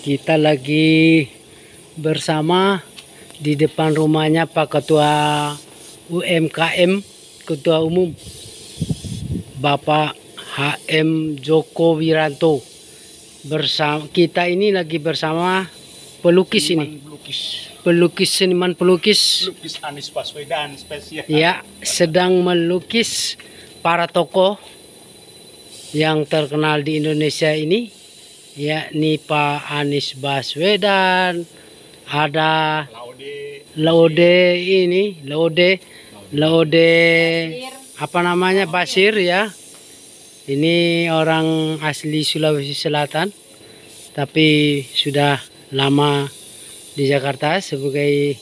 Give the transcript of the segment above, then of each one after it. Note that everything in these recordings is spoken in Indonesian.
Kita lagi bersama di depan rumahnya Pak Ketua UMKM, Ketua Umum Bapak HM Joko Wiranto. Bersama kita ini lagi bersama pelukis ini. Seniman pelukis Anies Baswedan spesial. Ya, sedang melukis para tokoh yang terkenal di Indonesia ini, yakni Pak Anies Baswedan, ada Laude apa namanya, Basir ya. Ini orang asli Sulawesi Selatan, tapi sudah lama di Jakarta sebagai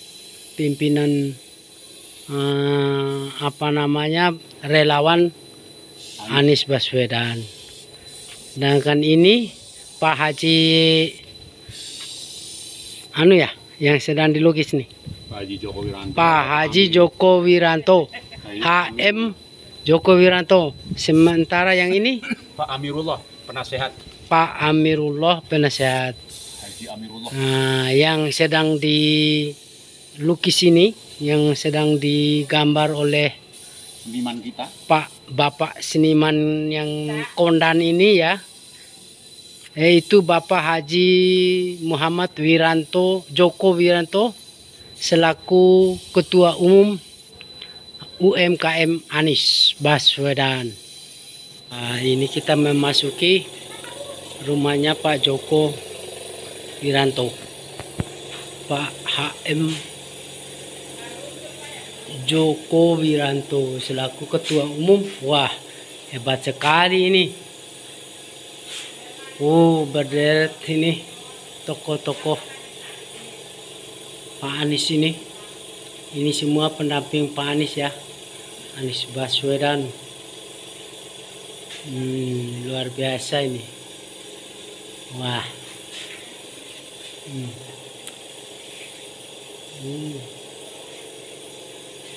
pimpinan relawan Anies Baswedan. Sedangkan ini Pak Haji yang sedang dilukis nih, Pak Haji Joko Wiranto, HM Joko Wiranto. Sementara yang ini Pak Amirullah, penasehat. Pak Amirullah, penasehat. Haji Amirullah. Nah, yang sedang dilukis ini, yang sedang digambar oleh Seniman kita, Bapak seniman yang kondan ini ya, yaitu Bapak Haji Muhammad Wiranto, Joko Wiranto, selaku Ketua Umum UMKM Anies Baswedan. Nah, ini kita memasuki rumahnya Pak Joko Wiranto, Pak HM Joko Wiranto selaku Ketua Umum. Wah, hebat sekali ini. Berderet ini tokoh-tokoh Pak Anies ini. Ini semua pendamping Pak Anies ya, Anies Baswedan. Luar biasa ini. Wah.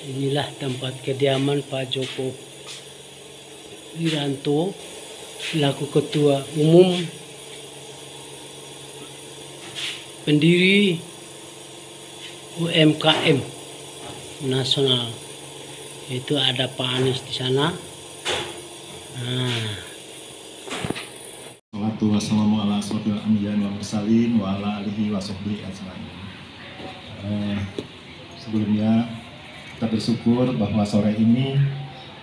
Inilah tempat kediaman Pak Joko Wiranto selaku Ketua Umum, pendiri UMKM nasional. Itu ada Pak Anies di sana. Wassalamualaikum Sebelumnya kita bersyukur bahwa sore ini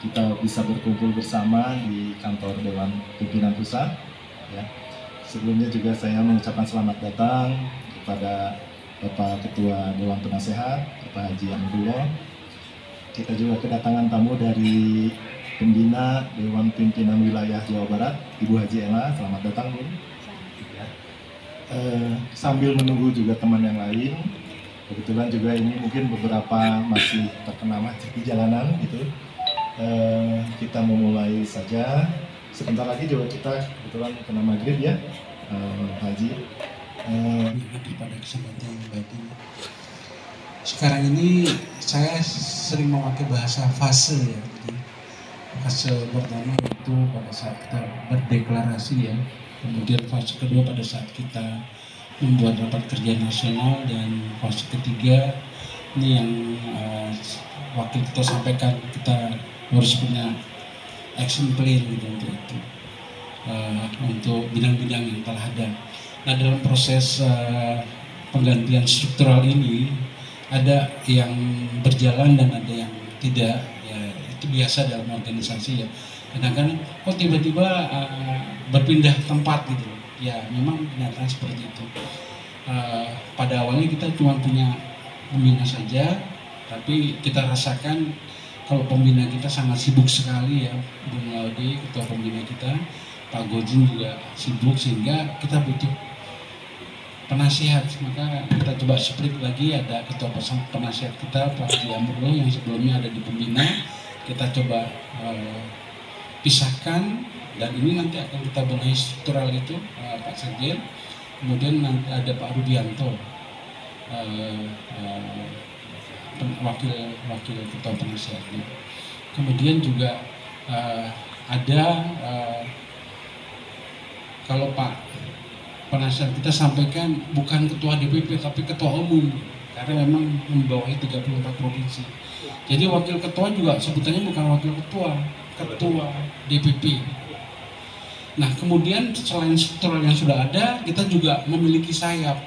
kita bisa berkumpul bersama di kantor Dewan Pimpinan Pusat ya. Sebelumnya juga saya mengucapkan selamat datang kepada Bapak Ketua Dewan Penasehat, Bapak Haji Amirullah. Kita juga kedatangan tamu dari Pembina Dewan Pimpinan Wilayah Jawa Barat, Ibu Haji Ella. Selamat datang, Bu. Ya. Sambil menunggu juga teman yang lain, kebetulan juga ini mungkin beberapa masih terkena macet di jalanan gitu. Kita memulai saja. Sebentar lagi juga kita kebetulan kena maghrib ya, Haji. Pada kesempatan yang baik ini. Sekarang ini saya sering memakai bahasa fase ya. Fase pertama itu pada saat kita berdeklarasi ya. Kemudian fase kedua pada saat kita membuat rapat kerja nasional, dan fase ketiga ini yang wakil kita sampaikan, kita harus punya action plan gitu untuk itu, untuk bidang-bidang yang telah ada. Nah, dalam proses penggantian struktural ini ada yang berjalan dan ada yang tidak ya, itu biasa dalam organisasi ya. Kadang-kadang tiba-tiba berpindah tempat gitu ya, memang kenyataan seperti itu. Pada awalnya kita cuma punya pembina saja, tapi kita rasakan kalau pembina kita sangat sibuk sekali ya. Bung Laude, ketua pembina kita, Pak Gojin juga sibuk, sehingga kita butuh penasihat. Maka kita coba split lagi, ada ketua penasihat kita Pak Haji Amirullah yang sebelumnya ada di pembina, kita coba pisahkan, dan ini nanti akan kita benahi struktural itu, Pak Sekjen. Kemudian nanti ada Pak Rubianto, wakil ketua penasihatnya. Kemudian juga ada kalau Pak penasihat kita sampaikan bukan ketua DPP tapi ketua umum, karena memang membawahi 34 provinsi. Jadi wakil ketua juga sebutannya bukan wakil ketua, ketua DPP. Nah, kemudian selain struktur yang sudah ada, kita juga memiliki sayap.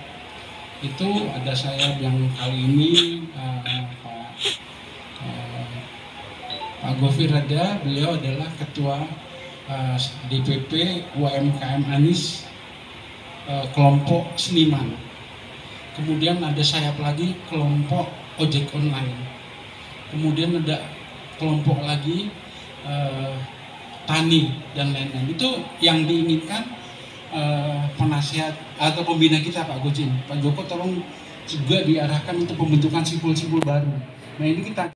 Itu ada sayap yang kali ini Pak Gofir ada, beliau adalah ketua DPP UMKM Anies kelompok seniman. Kemudian ada sayap lagi kelompok ojek online. Kemudian ada kelompok lagi tani dan lain-lain. Itu yang diinginkan penasihat atau pembina kita, Pak Gojin. Pak Joko tolong juga diarahkan untuk pembentukan simpul-simpul baru. Nah, ini kita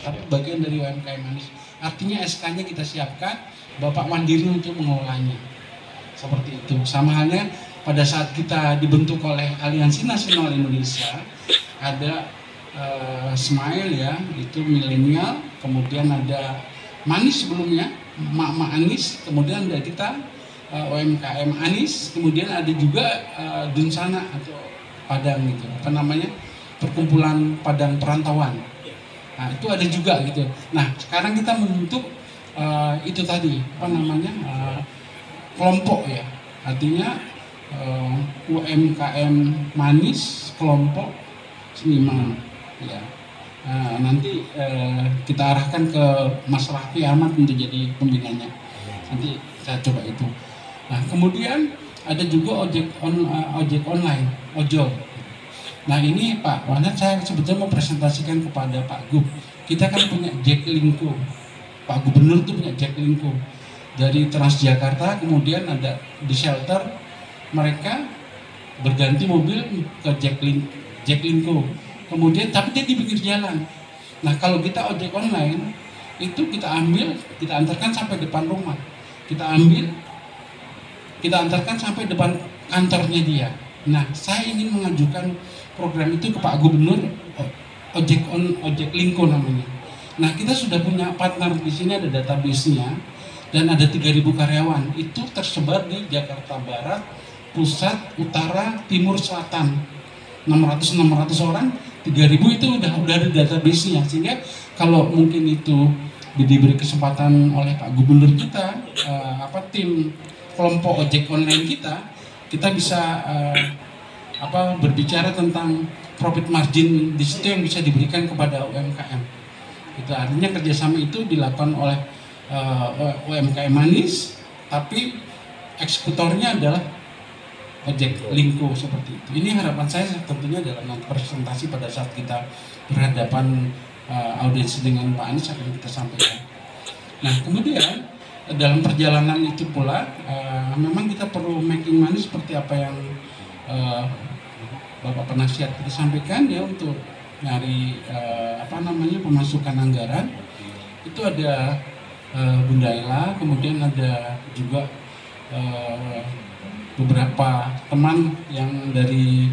tapi bagian dari UMKM Anies. Artinya SK-nya kita siapkan, Bapak mandiri untuk mengelolanya. Seperti itu. Sama halnya pada saat kita dibentuk oleh Aliansi Nasional Indonesia, ada Smile ya, itu milenial, kemudian ada Manis sebelumnya, Mak Anies, kemudian ada kita UMKM Anies, kemudian ada juga Dunsana atau Padang gitu, apa namanya, perkumpulan Padang Perantauan. Nah, itu ada juga gitu. Nah, sekarang kita membentuk itu tadi, apa namanya, kelompok ya, artinya UMKM Manis kelompok seniman ya. Nanti kita arahkan ke Mas Raffi Ahmad untuk jadi pembinanya. Nanti saya coba itu. Nah, kemudian ada juga ojek online, ojol. Nah, ini Pak Wanat, saya sebetulnya mau presentasikan kepada Pak Gub. Kita kan punya Jaklingko. Pak Gubernur itu punya Jaklingko. Dari Transjakarta, kemudian ada di shelter, mereka berganti mobil ke Jaklingko. Kemudian tapi dia di pinggir jalan. Nah, kalau kita ojek online itu kita ambil, kita antarkan sampai depan rumah. Kita ambil, kita antarkan sampai depan kantornya dia. Nah, saya ingin mengajukan program itu ke Pak Gubernur, ojek lingko namanya. Nah, kita sudah punya partner di sini, ada database-nya dan ada 3.000 karyawan. Itu tersebar di Jakarta Barat, Pusat, Utara, Timur, Selatan. 600 orang, 3.000 itu udah ada database-nya, sehingga kalau mungkin itu diberi kesempatan oleh Pak Gubernur kita, tim kelompok ojek online kita bisa berbicara tentang profit margin di situ yang bisa diberikan kepada UMKM. Itu artinya kerjasama itu dilakukan oleh UMKM Manis, tapi eksekutornya adalah ojek lingko seperti itu. Ini harapan saya tentunya dalam presentasi pada saat kita berhadapan audiensi dengan Pak Anies akan kita sampaikan. Nah, kemudian dalam perjalanan itu pula memang kita perlu making money seperti apa yang Bapak penasihat kita sampaikan ya, untuk nyari pemasukan anggaran. Itu ada Bunda Ella, kemudian ada juga beberapa teman yang dari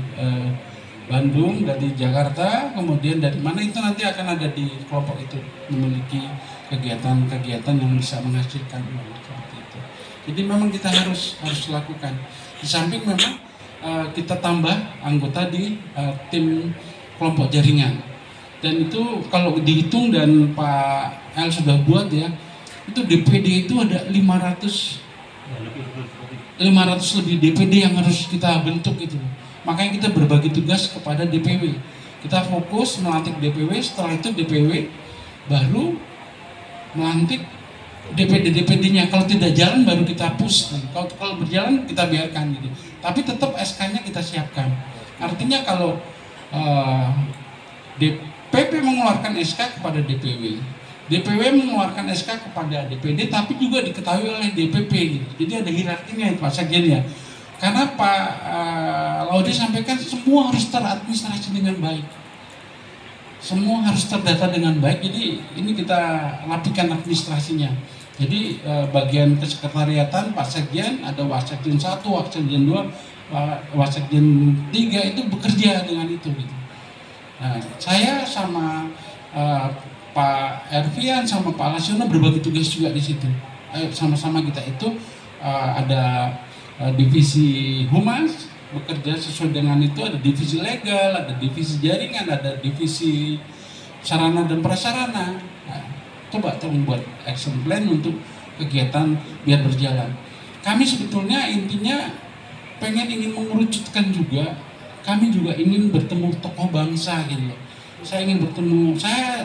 Bandung, dari Jakarta, kemudian dari mana itu nanti akan ada di kelompok itu, memiliki kegiatan-kegiatan yang bisa menghasilkan uang seperti itu. Jadi memang kita harus lakukan. Di samping memang kita tambah anggota di tim kelompok jaringan. Dan itu kalau dihitung dan Pak El sudah buat ya, itu DPD itu ada 500 lebih DPD yang harus kita bentuk itu. Makanya kita berbagi tugas kepada DPW. Kita fokus melantik DPW, setelah itu DPW baru melantik DPD-nya. Kalau tidak jalan baru kita push. Kalau berjalan kita biarkan gitu. Tapi tetap SK-nya kita siapkan. Artinya kalau DPP mengeluarkan SK kepada DPW, DPW mengeluarkan SK kepada DPD, tapi juga diketahui oleh DPP gitu. Jadi ada hierarkinya Pak Sekjen ya. Karena Pak Laude sampaikan semua harus teradministrasi dengan baik. Semua harus terdata dengan baik. Jadi ini kita rapikan administrasinya. Jadi bagian kesekretariatan Pak Sekjen, ada Wasekjen 1, Wasekjen 2, Wasekjen 3 itu bekerja dengan itu gitu. Nah, saya sama Pak Ervian sama Pak Lasiono berbagi tugas juga di situ. Ayo sama-sama kita itu ada divisi humas bekerja sesuai dengan itu, ada divisi legal, ada divisi jaringan, ada divisi sarana dan prasarana. Nah, coba kita membuat action plan untuk kegiatan biar berjalan. Kami sebetulnya intinya ingin mengerucutkan juga, kami juga ingin bertemu tokoh bangsa gitu loh. Saya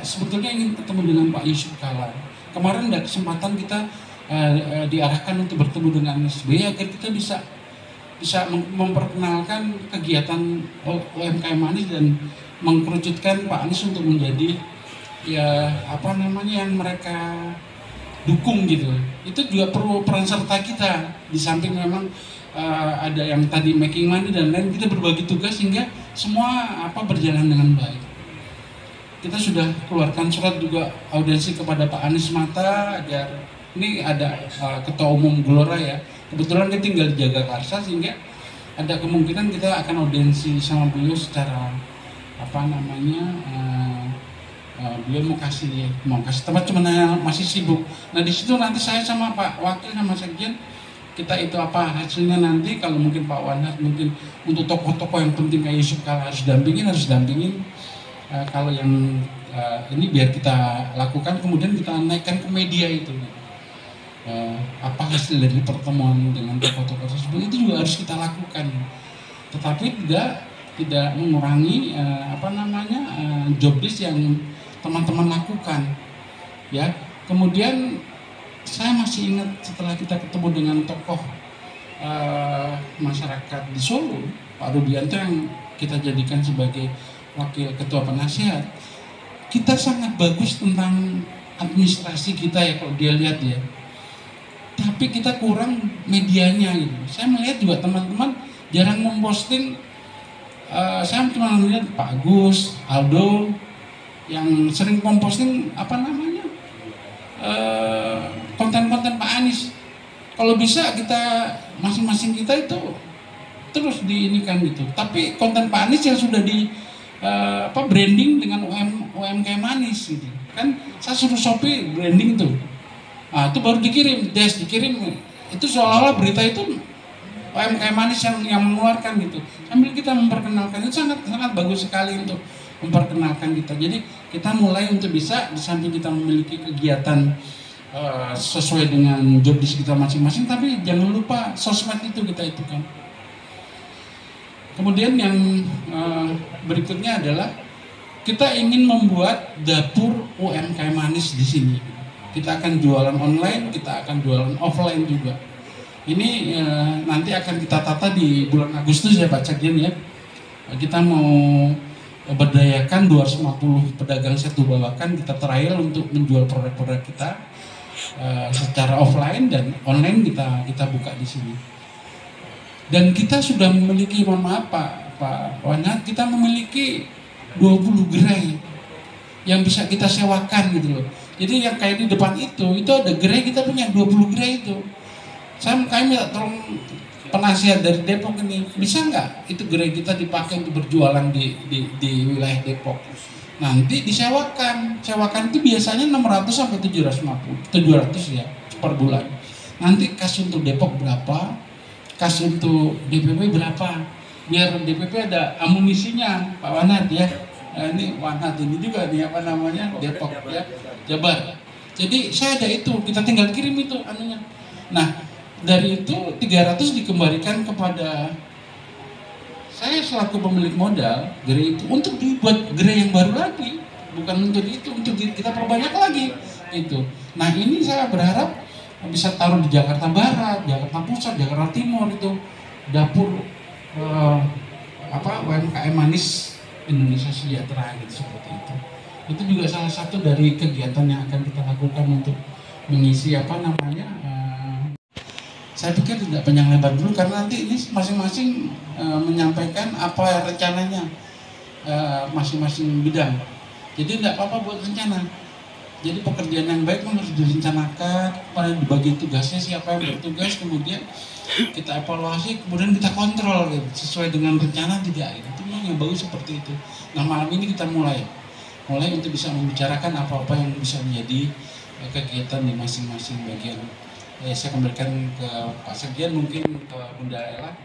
sebetulnya ingin ketemu dengan Pak Yusuf Kala. Kemarin ada kesempatan kita diarahkan untuk bertemu dengan SBY agar kita bisa memperkenalkan kegiatan UMKM Anies dan mengkerucutkan Pak Anies untuk menjadi yang mereka dukung gitu. Itu juga perlu peran serta kita, di samping memang ada yang tadi making money dan lain, kita berbagi tugas sehingga semua berjalan dengan baik. Kita sudah keluarkan surat juga audiensi kepada Pak Anies Mata agar ini ada Ketua Umum Gelora ya, kebetulan dia tinggal di Jagakarsa, sehingga ada kemungkinan kita akan audiensi sama beliau secara beliau mau kasih tempat, cuma masih sibuk. Nah di situ nanti saya sama Pak Wakil sama Sekjen kita itu hasilnya nanti, kalau mungkin Pak Wanat mungkin untuk tokoh-tokoh yang penting kayak Yusuf Kala harus dampingin. Kalau yang ini biar kita lakukan, kemudian kita naikkan ke media itu. Apa hasil dari pertemuan dengan tokoh-tokoh tersebut itu juga harus kita lakukan, tetapi tidak mengurangi job desk yang teman-teman lakukan ya. Kemudian saya masih ingat setelah kita ketemu dengan tokoh masyarakat di Solo, Pak Rubianto yang kita jadikan sebagai wakil ketua penasihat, kita sangat bagus tentang administrasi kita ya kalau dia lihat ya, tapi kita kurang medianya gitu. Saya melihat juga teman-teman jarang memposting. Saya cuma melihat Pak Agus, Aldo yang sering memposting konten-konten Pak Anies. Kalau bisa kita masing-masing kita itu terus diinikan gitu. Tapi konten Pak Anies yang sudah di branding dengan UMKM Anies gitu. Kan saya suruh Shopee branding tuh. Itu baru dikirim itu seolah-olah berita itu UMKM Anies yang mengeluarkan gitu. Sambil kita memperkenalkan, itu sangat bagus sekali untuk memperkenalkan kita. Jadi kita mulai untuk bisa, di samping kita memiliki kegiatan sesuai dengan job desk kita masing-masing, tapi jangan lupa sosmed itu kita kan. Kemudian yang berikutnya adalah kita ingin membuat dapur UMKM Anies di sini. Kita akan jualan online, kita akan jualan offline juga. Ini nanti akan kita tata di bulan Agustus ya Pak Sekjen ya. Kita mau berdayakan 250 pedagang satu bawakan, kita trial untuk menjual produk-produk kita secara offline dan online kita buka di sini. Dan kita sudah memiliki, mohon maaf Pak Wanat, kita memiliki 20 gerai yang bisa kita sewakan gitu loh. Jadi yang kayak di depan itu ada gerai, kita punya 20 gerai itu. Kami minta tolong penasihat dari Depok ini, bisa nggak itu gerai kita dipakai untuk berjualan di wilayah Depok. Nanti disewakan itu biasanya 600 sampai 700 ya per bulan. Nanti kas untuk Depok berapa, kas untuk DPP berapa, biar DPP ada amunisinya Pak Wanat ya. Ini Wanat ini juga nih Depok ya, Jabar. Jadi saya ada itu, kita tinggal kirim itu anunya. Nah dari itu 300 dikembalikan kepada saya selaku pemilik modal gerai itu untuk dibuat gerai yang baru lagi, bukan untuk itu, untuk kita perbanyak lagi itu. Nah ini saya berharap bisa taruh di Jakarta Barat, Jakarta Pusat, Jakarta Timur itu dapur UMKM Anies Indonesia Sejahtera gitu, seperti itu. Itu juga salah satu dari kegiatan yang akan kita lakukan untuk mengisi saya pikir tidak panjang lebar dulu karena nanti ini masing-masing menyampaikan apa rencananya masing-masing bidang. Jadi tidak apa-apa buat rencana. Jadi pekerjaan yang baik harus direncanakan, dibagi tugasnya siapa yang bertugas, kemudian kita evaluasi, kemudian kita kontrol gitu, sesuai dengan rencana tidak. Itu yang bagus seperti itu. Nah malam ini kita mulai untuk bisa membicarakan apa-apa yang bisa menjadi kegiatan di masing-masing bagian Saya kembalikan ke Pak Sekjen, mungkin ke Bunda Ella.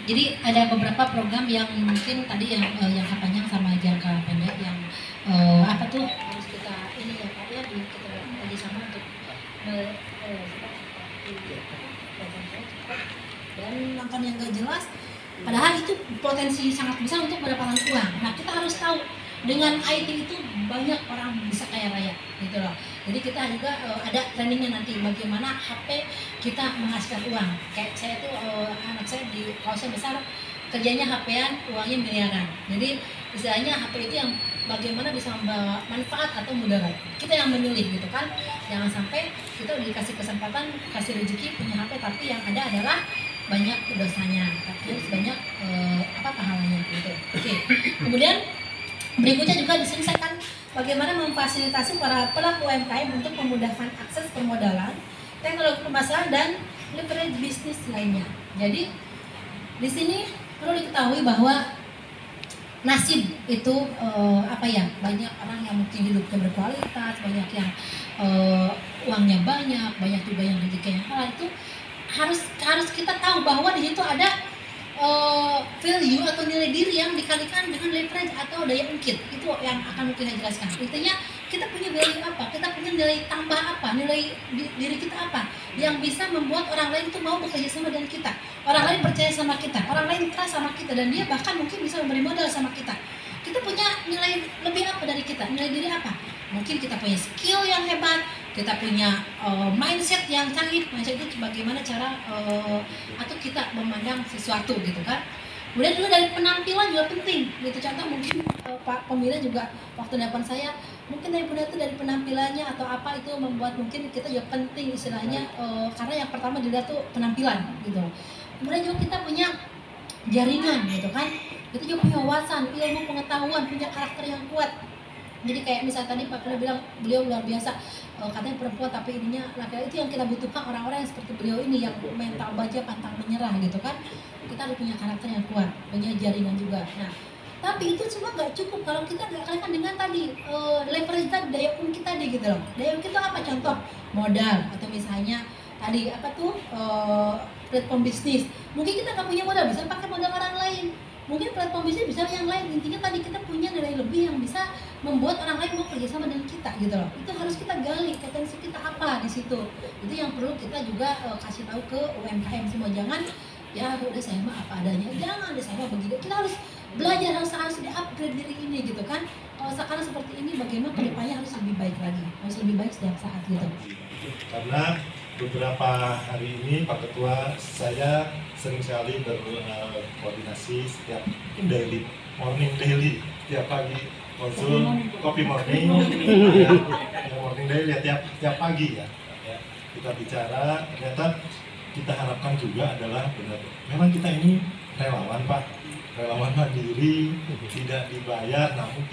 Jadi ada beberapa program yang mungkin tadi yang jangka panjang sama jangka pendek yang apa tuh harus kita ini ya Pak ya kita lagi sama untuk dan nonton yang gak jelas. Padahal itu potensi sangat besar untuk mendapatkan uang. Nah kita harus tahu dengan IT itu banyak orang bisa kaya raya gitu loh. Jadi kita juga ada trainingnya nanti bagaimana HP kita menghasilkan uang. Kayak saya tuh anak saya di kawasan besar kerjanya HP-an, uangnya miliaran. Jadi istilahnya HP itu yang bagaimana bisa membawa manfaat atau mudarat. Kita yang memilih gitu kan. Jangan sampai kita dikasih kesempatan, kasih rezeki punya HP tapi yang ada adalah banyak dosanya, tapi harus banyak pahalanya gitu. Oke. Kemudian berikutnya juga di sini saya kan bagaimana memfasilitasi para pelaku UMKM untuk memudahkan akses permodalan, teknologi pemasaran dan leverage bisnis lainnya. Jadi di sini perlu diketahui bahwa nasib itu banyak orang yang mungkin hidupnya berkualitas, banyak yang uangnya banyak juga yang rezekinya halal. Itu harus kita tahu bahwa di situ ada value atau nilai diri yang dikalikan dengan leverage atau daya ungkit. Itu yang akan mungkin saya jelaskan. Intinya kita punya value apa, kita punya nilai tambah apa, nilai diri kita apa yang bisa membuat orang lain itu mau bekerja sama dengan kita, orang lain percaya sama kita, orang lain trust sama kita, dan dia bahkan mungkin bisa memberi modal sama kita. Kita punya nilai lebih apa dari kita, nilai diri apa? Mungkin kita punya skill yang hebat, kita punya mindset yang canggih. Mindset itu bagaimana cara atau kita memandang sesuatu gitu kan. Kemudian juga dari penampilan juga penting gitu. Contoh mungkin Pak Pembina juga waktu depan saya mungkin dari penampilannya atau apa itu membuat mungkin kita juga penting istilahnya karena yang pertama dilihat tuh penampilan gitu. Kemudian juga kita punya jaringan gitu kan. Kita juga punya wawasan, ilmu, pengetahuan, punya karakter yang kuat. Jadi kayak misalnya tadi Pak Pembina bilang beliau luar biasa, katanya perempuan tapi ininya laki-laki. Itu yang kita butuhkan, orang-orang yang seperti beliau ini yang mental baja pantang menyerah gitu kan. Kita harus punya karakter yang kuat, punya jaringan juga. Nah, tapi itu semua nggak cukup kalau kita nggak kalikan dengan tadi leverage tadi, daya ungkit tadi gitu loh. Daya ungkit itu apa? Contoh modal atau misalnya tadi apa tuh platform bisnis. Mungkin kita nggak punya modal, bisa pakai modal orang lain. Mungkin platform bisnis bisa yang lain. Intinya tadi kita punya nilai lebih yang bisa membuat orang lain mau kerjasama dengan kita gitu loh. Itu harus kita gali potensi kita apa di situ. Itu yang perlu kita juga kasih tahu ke UMKM semua. Jangan ya udah saya mah apa adanya, jangan deh saya mah begitu. Kita harus belajar, harus di-upgrade diri ini gitu kan. Kalau sekarang seperti ini bagaimana kedepannya harus lebih baik lagi, harus lebih baik setiap saat gitu. Karena beberapa hari ini Pak Ketua saya sering sekali berkoordinasi setiap daily, morning daily, setiap pagi konsul kopi morning, ya, morning daily ya, tiap pagi ya. Kita bicara, ternyata kita harapkan juga adalah benar. Memang kita ini relawan Pak, relawan mandiri, tidak dibayar, namun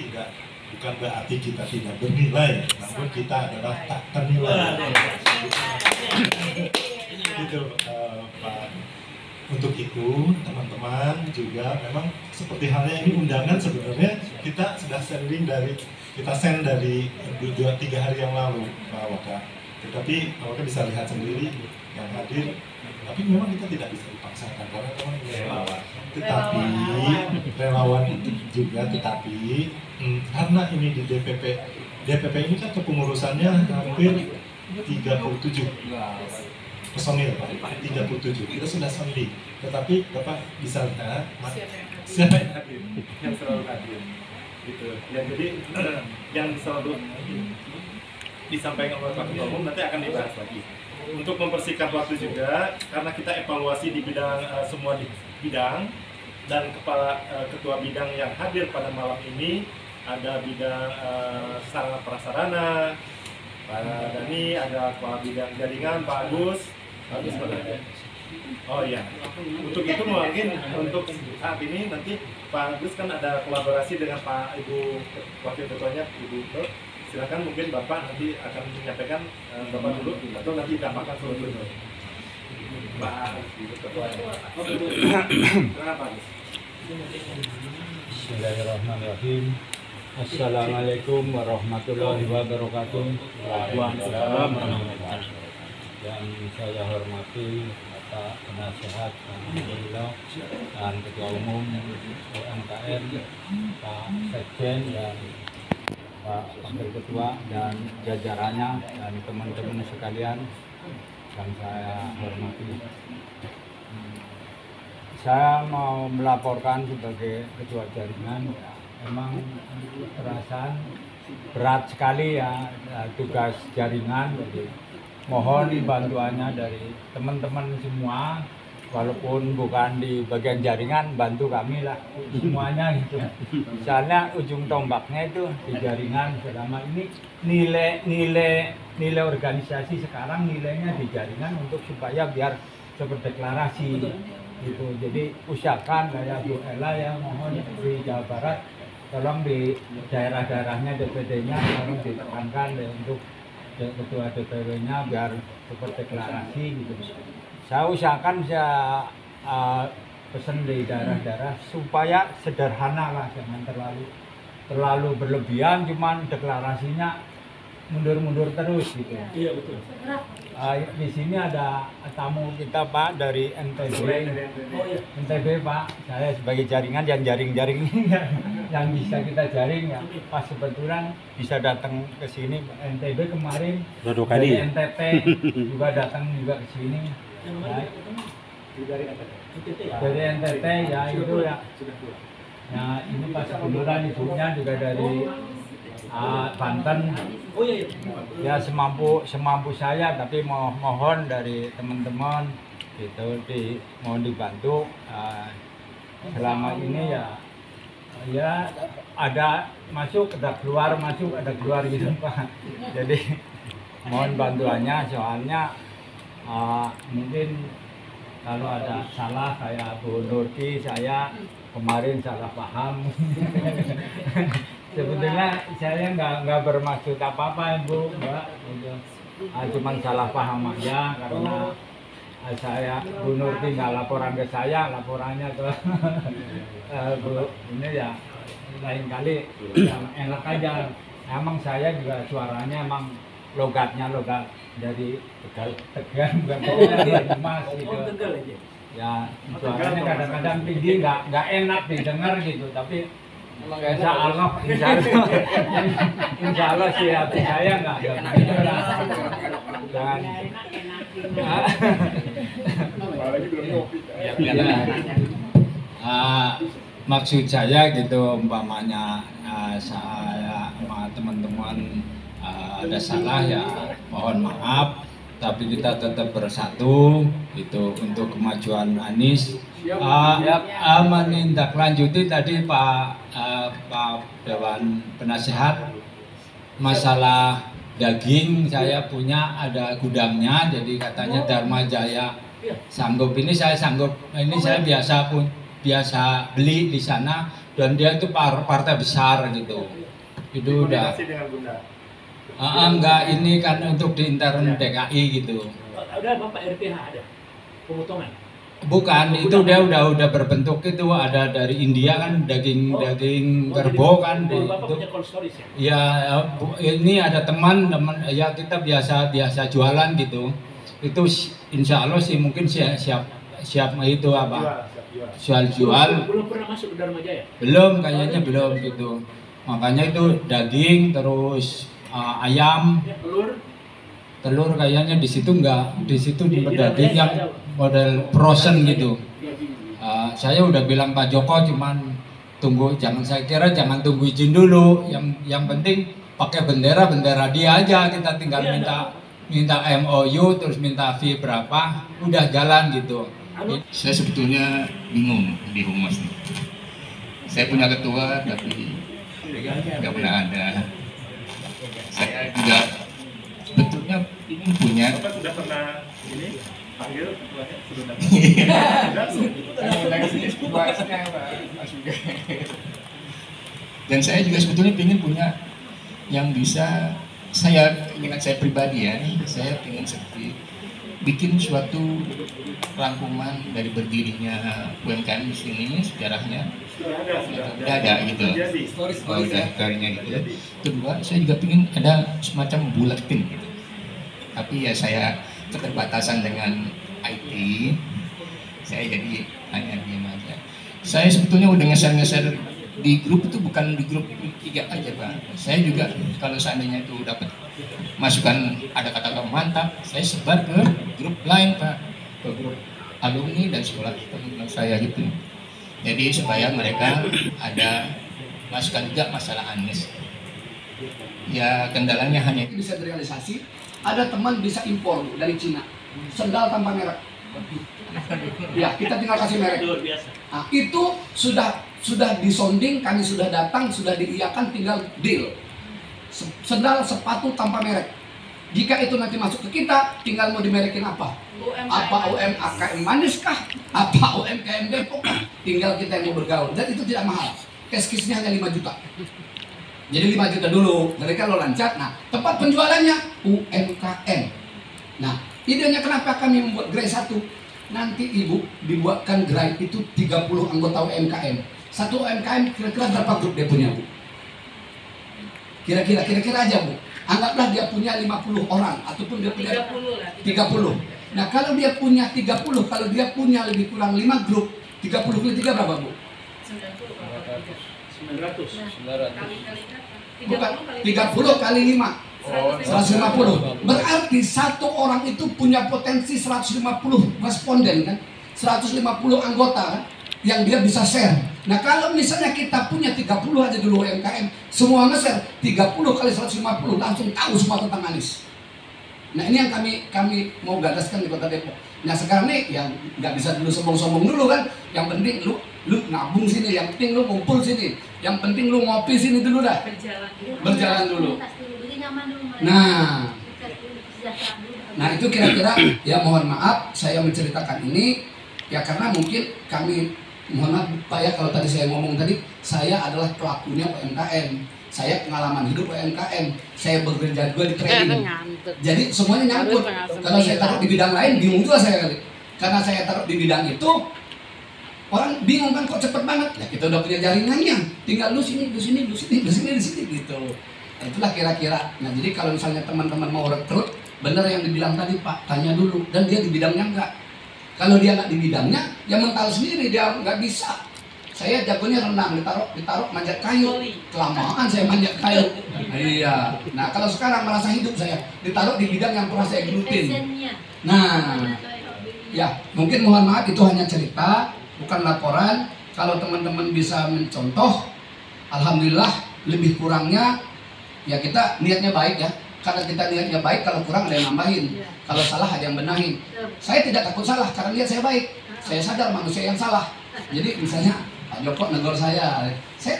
bukan berarti kita tidak bernilai, namun kita adalah tak ternilai. Gitu Pak. Untuk itu teman-teman juga memang seperti halnya ini undangan sebenarnya kita sudah send dari 2-3 hari yang lalu Pak Waka. Tetapi Pak Waka bisa lihat sendiri yang hadir. Tapi memang kita tidak bisa dipaksakan karena memang ini relawan. Tetapi relawan itu juga karena ini di DPP ini kan kepengurusannya hampir 37 personil Pak, 37. Kita sudah sounding. Tetapi Bapak bisa lihat siapa yang hadir, yang selalu hadir. Gitu. Ya, jadi yang selalu disampaikan oleh Pak Ketua Umum nanti akan dibahas lagi. Untuk mempersingkat waktu juga, karena kita evaluasi di bidang semua di bidang dan kepala ketua bidang yang hadir pada malam ini ada bidang sarana prasarana Pak Dani, ada kepala bidang jaringan Pak Agus. Oh iya, untuk itu mungkin untuk saat ini nanti Pak Agus kan ada kolaborasi dengan Pak Ibu Wakil Ketuanya Ibu Tur. Silakan mungkin Bapak nanti akan menyampaikan Bapak dulu atau nanti ditambahkan seluruhnya. Pak Ketua. Oh, silakan Pak Agus. Bismillahirrahmanirrahim. Assalamualaikum warahmatullahi wabarakatuh. Waalaikumsalam warahmatullahi wabarakatuh. Yang saya hormati Bapak Penasehat Alhamdulillah dan Ketua Umum UMKM, Pak Sekjen dan Pak Wakil Ketua dan jajarannya dan teman-teman sekalian yang saya hormati. Saya mau melaporkan sebagai Ketua Jaringan. Memang perasaan berat sekali ya tugas jaringan, jadi mohon bantuannya dari teman-teman semua, walaupun bukan di bagian jaringan, bantu kami lah semuanya gitu. Misalnya ujung tombaknya itu di jaringan selama ini nilai organisasi sekarang nilainya di jaringan untuk supaya biar seperti deklarasi gitu. Jadi usahakan kayak Bu Ella ya, mohon di Jawa Barat tolong di daerah-daerahnya DPD-nya tolong ditekankan ya, untuk ketua DPW-nya biar seperti deklarasi gitu. Saya usahakan saya pesan di daerah-daerah supaya sederhana lah, jangan terlalu berlebihan, cuman deklarasinya mundur-mundur terus gitu. Iya betul. Di sini ada tamu kita Pak dari NTB. Oh iya. NTB Pak, saya sebagai jaringan yang jaring-jaring ini yang bisa kita jaring ya. Pas kebetulan bisa datang ke sini NTB kemarin. Dua kali dari ya? NTT juga datang juga ke sini. Dari NTT ya itu ya. Ya ini pas kebetulan ibunya juga dari Banten. Oh iya, ya semampu saya, tapi mohon dari teman-teman gitu mohon dibantu. Selama ini ya ada masuk ada keluar gitu Pak. Jadi mohon bantuannya, soalnya mungkin kalau ada salah kayak Bu Nurki, saya kemarin salah paham. Sebetulnya saya nggak bermaksud apa-apa Bu, Mbak. Cuman salah paham aja karena saya Bu Nurti nggak laporan ke saya, laporannya ke Bu ini ya lain kali yang enak aja. Emang saya juga suaranya emang logatnya logat dari Tegal bukan dari Mas gitu. Ya suaranya kadang-kadang tinggi nggak enak didengar gitu, tapi insya Allah sih hati saya nggak ada gitu lah. Dan maksud saya gitu, umpamanya saya sama teman-teman ada salah ya mohon maaf, tapi kita tetap bersatu gitu untuk kemajuan Anies. Menindaklanjuti tadi Pak Dewan Penasehat masalah daging, saya punya ada gudangnya, jadi katanya Dharma Jaya sanggup, ini saya sanggup, ini saya biasa beli di sana, dan dia itu partai besar gitu. Itu udah enggak, ini kan untuk di intern DKI gitu. Ada Bapak RPH ada pemotongan? Bukan, itu dia udah berbentuk itu, ada dari India kan, daging kerbau kan. Bapak punya cold storage ya? Ya, ini ada teman ya, kita biasa jualan gitu. Itu insya Allah sih mungkin siap itu apa? Jual. Belum pernah masuk ke Dharma Jaya? Belum, kayaknya belum gitu. Makanya itu daging terus ayam. Telur kayaknya di situ enggak, di situ daging yang model frozen gitu. Saya udah bilang Pak Joko, cuman tunggu, saya kira jangan tunggu izin dulu. Yang penting pakai bendera dia aja, kita tinggal minta MOU terus minta fee berapa, udah jalan gitu. Saya sebetulnya bingung di humas nih. Saya punya ketua tapi nggak pernah ada. Saya juga sebetulnya ingin punya. Bapak sudah pernah ini panggil ketuanya sudah Dan saya juga sebetulnya ingin punya yang bisa, saya inginkan saya pribadi ya, saya ingin seperti bikin suatu rangkuman dari berdirinya UMKM di sini, sejarahnya udah ada gitu. Oh, udah historinya gitu. Kedua, saya juga ingin ada semacam bulletin gitu. Tapi ya saya keterbatasan dengan IT, saya jadi hanya diam aja. Saya sebetulnya udah ngeser-ngeser di grup itu, bukan di grup 3 aja Pak. Saya juga kalau seandainya itu dapat masukan ada kata-kata mantap, saya sebar ke grup lain Pak, ke grup alumni dan sekolah teman saya gitu. Jadi supaya mereka ada masukan juga masalah Anies. Ya kendalanya hanya bisa direalisasi. Ada teman bisa impor dari Cina, sendal tanpa merek. Ya, kita tinggal kasih merek. Nah, itu sudah disonding, kami sudah datang, sudah diiyakan, tinggal deal. Sendal sepatu tanpa merek. Jika itu nanti masuk ke kita, tinggal mau dimerekin apa? Apa UMKM Manis kah? Apa UMKM Depok kah? Tinggal kita yang mau bergaul. Dan itu tidak mahal. Teskisnya hanya 5 juta. Jadi 5 juta dulu, mereka lo lancar. Nah, tempat penjualannya UMKM. Nah, idenya kenapa kami membuat gerai 1? Nanti ibu dibuatkan gerai itu 30 anggota UMKM. Satu UMKM kira-kira berapa grup dia punya, Bu? Kira-kira aja, Bu. Anggaplah dia punya 50 orang ataupun dia punya 30. Nah, kalau dia punya 30, kalau dia punya lebih kurang 5 grup, 30 kali 3 berapa, Bu? 900. Bukan, 30 kali 5. 150. Berarti satu orang itu punya potensi 150 responden kan? 150 anggota kan? Yang dia bisa share. Nah, kalau misalnya kita punya 30 aja dulu UMKM, semua nge-share 30 kali 150, langsung tahu semua tentang Anies. Nah, ini yang kami mau gadaskan di Kota Depok. Nah, sekarang nih yang nggak bisa dulu sombong-sombong dulu kan. Yang penting lu nabung sini, yang penting lu ngumpul sini, yang penting lu ngopi sini dulu dah. Berjalan dulu. Nah itu kira-kira ya, mohon maaf saya menceritakan ini ya karena mungkin kami, mohon maaf Pak ya kalau tadi saya ngomong tadi, saya adalah pelakunya UMKM, saya pengalaman hidup UMKM, saya bekerja juga di training, jadi semuanya nyangkut. Kalau saya taruh di bidang lain bingung juga saya kali, karena saya taruh di bidang itu orang bingung kan kok cepet banget. Ya kita udah punya jaringannya, tinggal lu sini gitu. Nah, itulah kira-kira. Nah jadi kalau misalnya teman-teman mau rekrut, bener yang dibilang tadi Pak, tanya dulu. Dan dia di bidangnya enggak. Kalau dia nggak di bidangnya, ya mental sendiri, dia nggak bisa. Saya jagonya renang, ditaruh manjat kayu. Kelamaan saya manjat kayu. Iya. Nah kalau sekarang merasa hidup saya, ditaruh di bidang yang pernah saya gelutin. Nah, ya mungkin mohon maaf itu hanya cerita, bukan laporan. Kalau teman-teman bisa mencontoh, alhamdulillah. Lebih kurangnya ya kita niatnya baik ya, karena kita niatnya baik, kalau kurang ada yang nambahin, kalau salah ada yang benahin. Saya tidak takut salah karena niat saya baik, saya sadar manusia yang salah. Jadi misalnya Pak Joko negor saya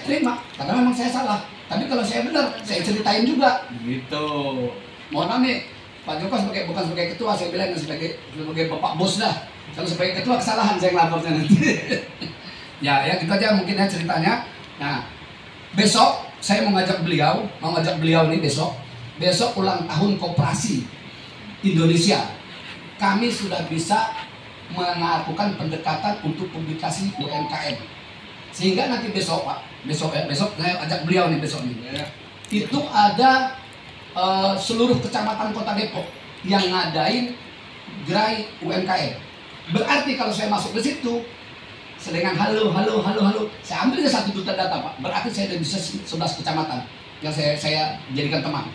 terima karena memang saya salah. Tapi kalau saya benar, saya ceritain juga. Gitu. Mohon maaf nih, Pak Joko bukan sebagai ketua, saya bilang sebagai bapak bos dah. Kalau sebagai ketua kesalahan saya ngelapornya nanti. Ya gitu aja mungkin ya ceritanya. Nah besok saya mau ngajak beliau nih besok ulang tahun Koperasi Indonesia. Kami sudah bisa melakukan pendekatan untuk publikasi UMKM. Sehingga nanti besok saya ajak beliau nih besok nih. Itu ada seluruh kecamatan Kota Depok yang ngadain gerai UMKM. Berarti kalau saya masuk ke situ sedengan halo, saya ambil 1 juta data Pak. Berarti saya sudah bisa 11 kecamatan yang saya jadikan teman.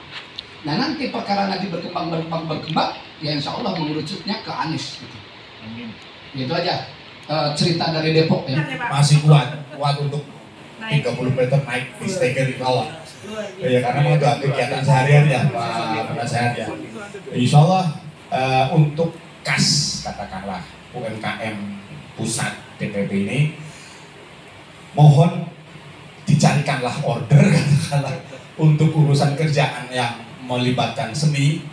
Nah nanti perkara nanti berkembang, ya insya Allah mengerucutnya ke Anies. Gitu. Itu aja cerita dari Depok ya. Masih kuat untuk 30 meter naik di steger di bawah. Ya karena mau kegiatan seharian ya Pak Penasehat ya. Insya Allah untuk kas katakanlah UMKM pusat DPP ini mohon dicarikanlah order katakanlah untuk urusan kerjaan yang melibatkan seni.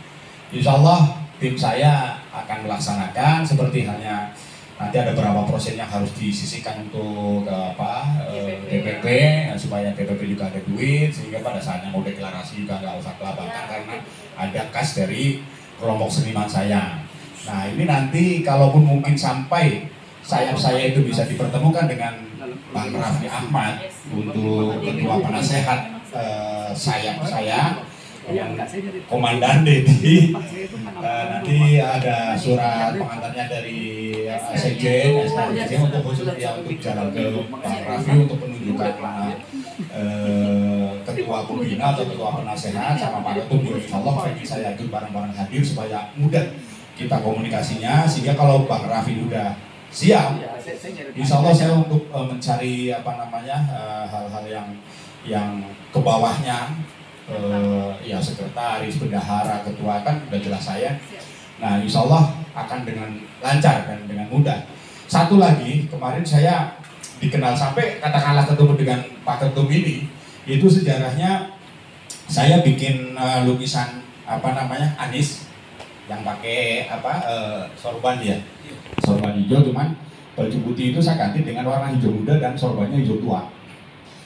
Insya Allah tim saya akan melaksanakan seperti halnya nanti ada beberapa proses yang harus disisihkan untuk DPP supaya DPP juga ada duit sehingga pada saatnya mau deklarasi juga nggak usah kelabakan karena ada kas dari kelompok seniman saya. Nah ini nanti kalaupun mungkin sampai sayap saya itu bisa dipertemukan dengan Bang Raffi Ahmad untuk ketua penasehat sayap saya yang komandan Dedi, nanti ada surat pengantarnya dari Sekjen, SKJ untuk khususnya untuk jalan ke Bang Raffi untuk penunjukan ketua pembina atau ketua penasehat sama Pak Ketum. Insya Allah ini saya ikut bareng-bareng hadir supaya mudah kita komunikasinya, sehingga kalau Bang Raffi udah siap, insya Allah saya untuk mencari hal-hal yang ke bawahnya, ya sekretaris, bendahara, ketua kan udah jelas saya. Nah insya Allah akan dengan lancar dan dengan mudah. Satu lagi, kemarin saya dikenal sampai katakanlah ketemu dengan Pak Ketum ini, itu sejarahnya saya bikin lukisan Anies yang pakai sorban ya, sorban hijau, cuman baju putih itu saya ganti dengan warna hijau muda dan sorbannya hijau tua.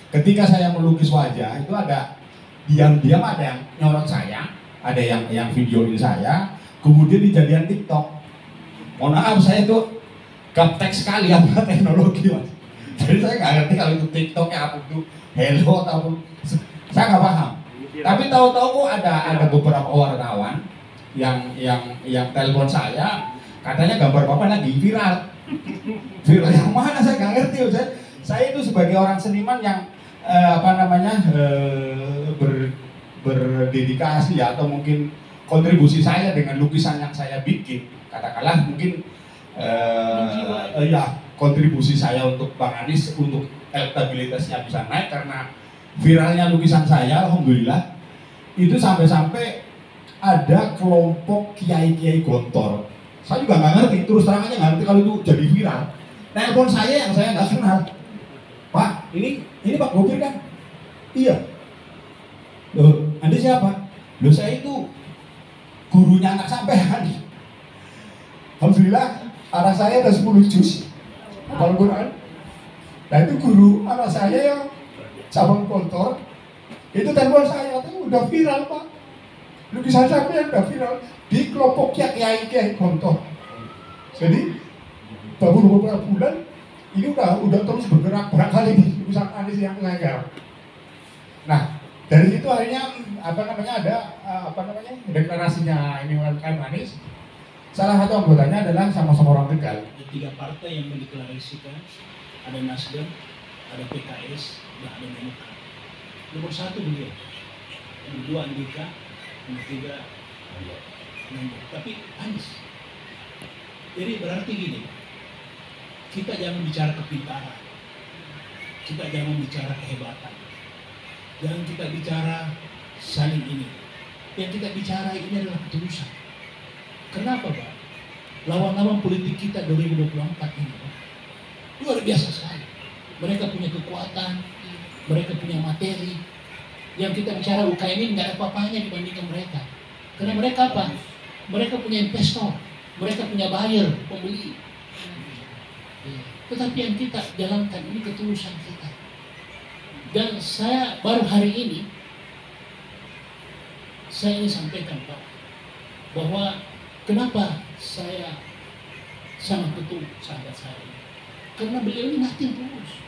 Ketika saya melukis wajah itu ada diam-diam ada yang nyorot saya, ada yang videoin saya, kemudian dijadian TikTok. Mohon maaf saya itu gaptek sekali sama teknologi mas. Jadi saya nggak ngerti kalau itu TikToknya apa itu hello ataupun saya nggak paham. Tapi tahu-tahu kok ada beberapa wartawan yang telepon saya, katanya gambar bapak lagi viral. Viral yang mana saya nggak ngerti. Saya itu sebagai orang seniman yang berdedikasi ya, atau mungkin kontribusi saya dengan lukisan yang saya bikin, katakanlah mungkin kontribusi saya untuk Bang Anies untuk elektabilitasnya bisa naik karena viralnya lukisan saya, alhamdulillah. Itu sampai-sampai ada kelompok kiai-kiai gontor. Saya juga nggak ngerti, terus terang aja nggak ngerti kalau itu jadi viral. Telepon saya yang saya nggak kenal, Pak, ini Pak Gopir kan? Iya. Loh, Anda siapa? Loh, saya itu gurunya anak sampean. Alhamdulillah, anak saya ada 10 juz Al-Quran. Nah itu guru anak saya yang cabang kontor, itu telepon saya, itu udah viral Pak. Lukisan sampean udah viral di kelompok kiai kontor. Jadi baru beberapa bulan ini udah terus bergerak kali ini lukisan Anies yang saya garap. Nah dari situ akhirnya ada deklarasinya ini UMKM Anies. Salah satu anggotanya adalah sama-sama orang Tegal. Ada 3 partai yang mendeklarasikan, ada Nasdem, ada PKS, dan ada Demokrat. Nomor 1 beliau, nomor 2 Andika, nomor 3 Nando. Tapi Anies. Jadi berarti gini, kita jangan bicara kepintaran, kita jangan bicara kehebatan, jangan kita bicara saling ini. Yang kita bicara ini adalah ketulusan. Kenapa Pak? Lawan-lawan politik kita 2024 ini Pak, luar biasa sekali. Mereka punya kekuatan, mereka punya materi. Yang kita bicara UKM ini nggak ada apa-apanya dibandingkan mereka. Karena mereka apa? Mereka punya investor, mereka punya buyer, pembeli. Tetapi yang kita jalankan ini ketulusan kita. Dan saya baru hari ini, saya ingin sampaikan Pak, bahwa kenapa saya sangat betul sahabat saya? Karena beliau ini nothing tulus.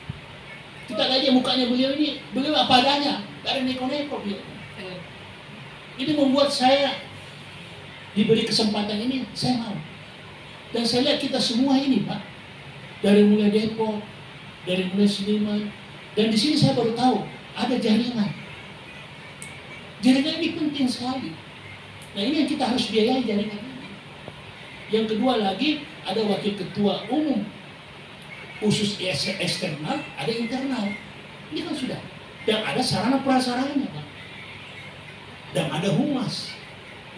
Kita lihat aja mukanya beliau ini, beliau apa adanya, gak ada neko-neko beliau. Ini membuat saya diberi kesempatan ini, saya mau. Dan saya lihat kita semua ini Pak, dari mulai Depok, dari mulai Sleman, dan di sini saya baru tahu ada jaringan. Jaringan ini penting sekali. Nah ini yang kita harus biayai jaringan ini. Yang kedua lagi, ada wakil ketua umum khusus eksternal, ada internal. Ini kan sudah. Dan ada sarana prasarannya Pak. Dan ada humas.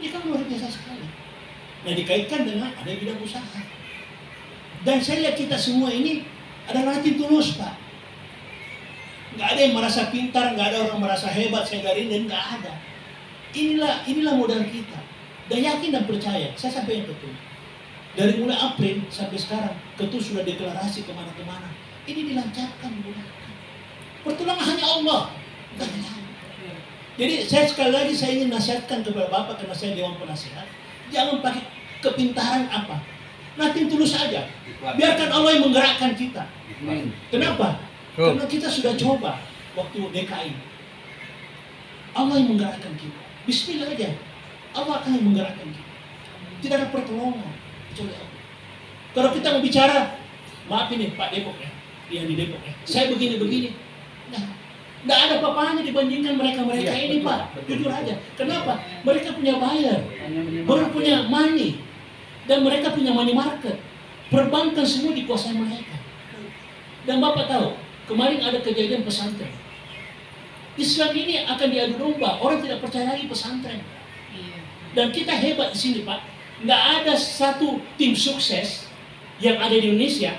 Ini kan luar biasa sekali. Nah dikaitkan dengan ada bidang usaha. Dan saya lihat kita semua ini ada hati tulus Pak. Nggak ada yang merasa pintar, nggak ada orang merasa hebat, saya garin, dan nggak ada. Inilah modal kita. Dan yakin dan percaya, saya sampai yang betul. Dari mulai April sampai sekarang, Ketua sudah deklarasi kemana-kemana. Ini dilancarkan, dimudahkan. Pertolongan hanya Allah. Jadi saya sekali lagi saya ingin nasihatkan kepada Bapak karena saya Dewan Penasehat. Jangan pakai kepintaran apa. Nanti tulus aja. Biarkan Allah yang menggerakkan kita. Kenapa? Karena kita sudah coba waktu DKI. Allah yang menggerakkan kita. Bismillah aja. Allah akan yang menggerakkan kita. Tidak ada pertolongan kecuali Allah. Kalau kita mau bicara, maaf ini Pak Depok ya, yang di Depok ya, saya begini-begini. Nah, tidak ada apa-apanya dibandingkan mereka-mereka ini Pak. Jujur aja. Kenapa? Mereka punya buyer, mereka punya money, dan mereka punya money market. Perbankan semua dikuasai mereka. Dan Bapak tahu, kemarin ada kejadian pesantren. Islam ini akan diadu domba. Orang tidak percaya lagi pesantren. Dan kita hebat di sini Pak. Nggak ada satu tim sukses yang ada di Indonesia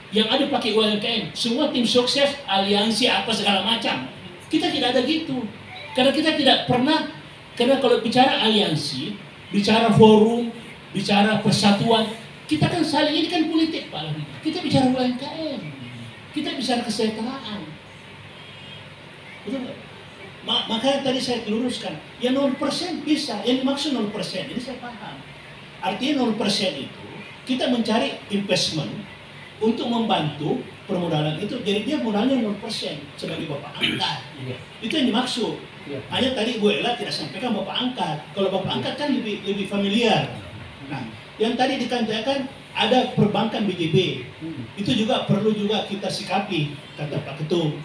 yang ada pakai UMKM. Semua tim sukses, aliansi apa segala macam. Kita tidak ada gitu. Karena kita tidak pernah. Karena kalau bicara aliansi, bicara forum, bicara persatuan, kita kan saling, ini kan politik Pak. Kita bicara UMKM, kita bicara kesejahteraan. Betul nggak? Makanya tadi saya luruskan, ya 0% bisa, yang dimaksud 0%, ini saya paham. Artinya 0% itu, kita mencari investment untuk membantu permodalan itu, jadi dia modalnya 0% sebagai bapak angkat. Itu yang dimaksud. Hanya tadi Bu Ella tidak sampaikan bapak angkat. Kalau bapak angkat kan lebih familiar. Nah, yang tadi dikatakan ada perbankan BJB, itu juga perlu juga kita sikapi, kata Pak Ketum.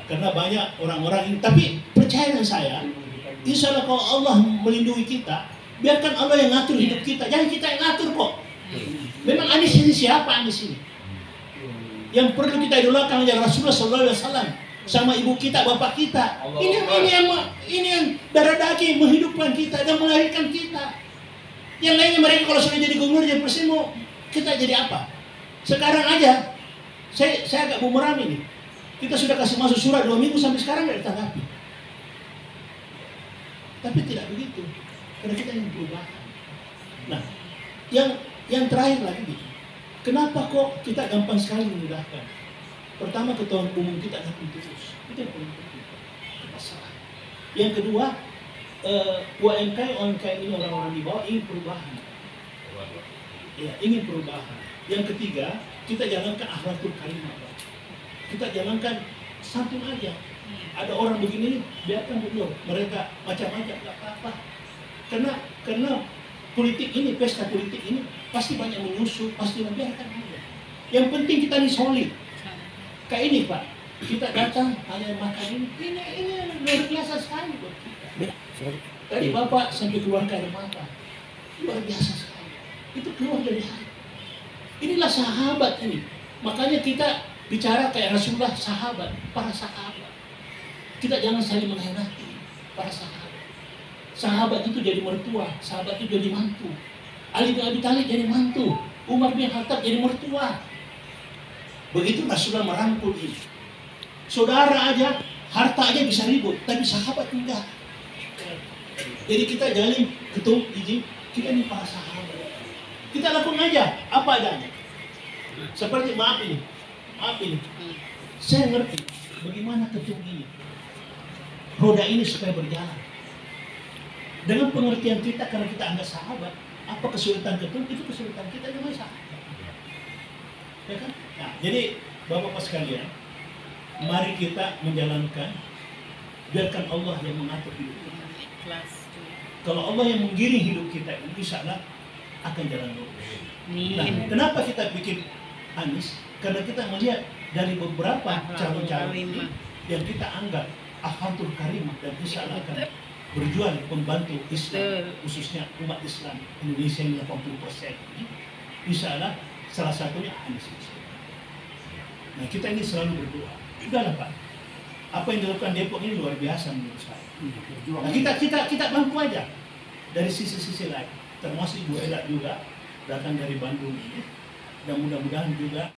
Karena banyak orang-orang ini, tapi percaya dengan saya, insya Allah kalau Allah melindungi kita, biarkan Allah yang ngatur hidup kita, jangan kita yang ngatur kok. Memang Anies ini siapa Anies ini? Yang perlu kita idolakan adalah Rasulullah SAW sama ibu kita, bapak kita. Ini yang darah daging menghidupkan kita dan melahirkan kita. Yang lainnya mereka kalau sudah jadi gubernur, jadi presiden, mau kita jadi apa? Sekarang aja, saya agak bumerang ini. Kita sudah kasih masuk surat 2 minggu sampai sekarang nggak ditanggapi. Tapi tidak begitu, karena kita ingin perubahan. Nah, yang terakhir lagi gitu. Kenapa kok kita gampang sekali memudahkan? Pertama, ketua umum kita adalah tulus. Itu yang paling penting. Masalah. Yang kedua, UMKM ini orang-orang di bawah ingin perubahan. Ya, ingin perubahan. Yang ketiga, kita jalankan akhlakul karimah. Kita jalankan santun aja. Ada orang begini, biarkan dulu. Mereka macam-macam, nggak apa-apa. Karena politik ini, pesta politik ini pasti banyak menyusup, pasti membiarkan aja. Yang penting kita ini solid. Kayak ini Pak, kita datang hanya makan ini luar biasa sekali buat kita. Tadi Bapak sampai keluarkan air mata, luar biasa sekali. Itu keluar dari hati. Inilah sahabat ini. Makanya kita bicara kayak Rasulullah, sahabat, para sahabat. Kita jangan saling mengkhianati para sahabat. Sahabat itu jadi mertua, sahabat itu jadi mantu. Ali bin Abi Thalib jadi mantu, Umar bin Khattab jadi mertua. Begitu Rasulullah merangkul ini. Saudara aja, harta aja bisa ribut, tapi sahabat enggak. Jadi kita jalin ketum izin, kita ini para sahabat. Kita lakukan aja apa adanya. Seperti maaf ini. Saya ngerti bagaimana ketum ini. Roda ini supaya berjalan. Dengan pengertian kita, karena kita anggap sahabat, apa kesulitan ketum, itu kesulitan kita dengan sahabat. Ya kan? Nah, jadi Bapak-Bapak sekalian, mari kita menjalankan, biarkan Allah yang mengatur hidup kita. Kalau Allah yang menggiring hidup kita, insya Allah akan jalan lurus. Nah, kenapa kita bikin Anies? Karena kita melihat dari beberapa calon-calon ini yang kita anggap akhlakul karimah dan insya Allah akan berjuang membantu Islam, khususnya umat Islam Indonesia yang 80% ini. Insya Allah salah satunya Anies. Nah, kita ini selalu berdoa. Udahlah Pak, apa yang dilakukan Depok ini luar biasa menurut saya. Nah, kita bantu aja dari sisi-sisi lain, termasuk Ibu Ella juga datang dari Bandung ini, dan mudah-mudahan juga